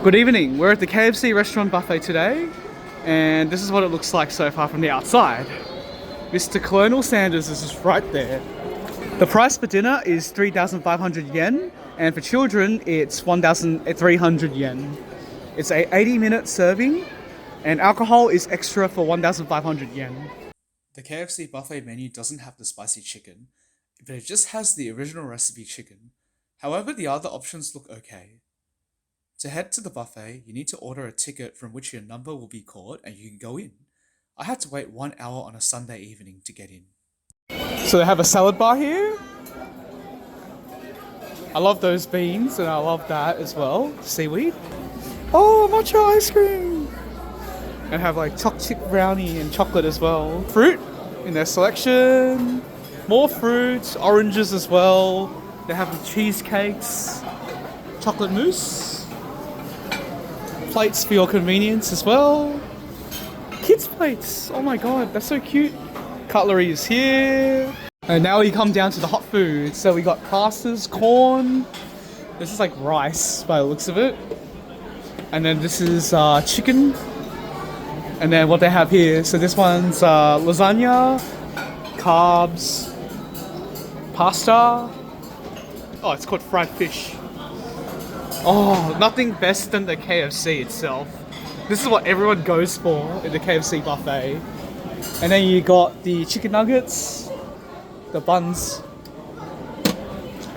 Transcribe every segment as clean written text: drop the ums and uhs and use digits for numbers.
Good evening, we're at the KFC restaurant buffet today, and this is what it looks like so far from the outside. Mr. Colonel Sanders is just right there. The price for dinner is 3,500 yen, and for children it's 1,300 yen. It's a 80-minute serving, and alcohol is extra for 1,500 yen. The KFC buffet menu doesn't have the spicy chicken, but it just has the original recipe chicken. However, the other options look okay. To head to the buffet, you need to order a ticket from which your number will be called and you can go in. I had to wait 1 hour on a Sunday evening to get in. So they have a salad bar here. I love those beans and I love that as well, seaweed. Oh, matcha ice cream! And have like choc chip brownie and chocolate as well. Fruit in their selection. More fruits, oranges as well. They have the cheesecakes, chocolate mousse. Plates for your convenience as well. Kids plates, oh my god, that's so cute. Cutlery is here. And now we come down to the hot food. So we got pastas, corn. This is like rice by the looks of it. And then this is chicken. And then what they have here, so this one's lasagna, carbs, pasta. Oh, it's called fried fish. Oh, nothing best than the KFC itself. This is what everyone goes for in the KFC buffet. And then you got the chicken nuggets, the buns,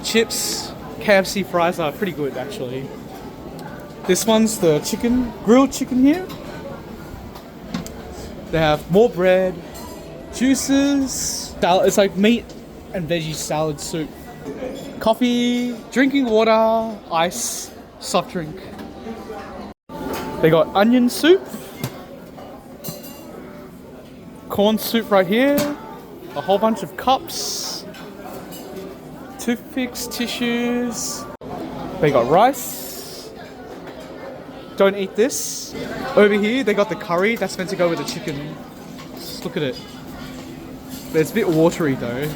chips. KFC fries are pretty good actually. This one's the chicken, grilled chicken here. They have more bread, juices, it's like meat and veggie salad soup. Coffee, drinking water, ice, soft drink. They got onion soup, corn soup right here, a whole bunch of cups, toothpicks, tissues. They got rice. Don't eat this. Over here they got the curry that's meant to go with the chicken. Just look at it. But it's a bit watery though.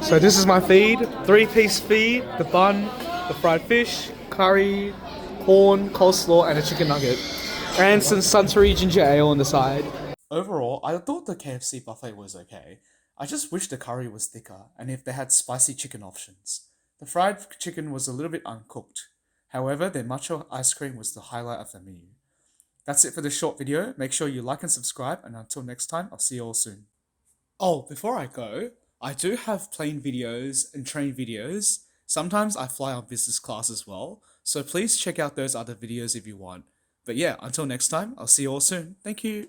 So this is my feed, 3-piece feed, the bun, the fried fish, curry, corn, coleslaw, and a chicken nugget. And some Suntory ginger ale on the side. Overall, I thought the KFC buffet was okay. I just wish the curry was thicker, and if they had spicy chicken options. The fried chicken was a little bit uncooked. However, their matcha ice cream was the highlight of the menu. That's it for this short video. Make sure you like and subscribe, and until next time, I'll see you all soon. Oh, before I go, I do have plane videos and train videos. Sometimes I fly on business class as well, so please check out those other videos if you want. But yeah, until next time, I'll see you all soon. Thank you.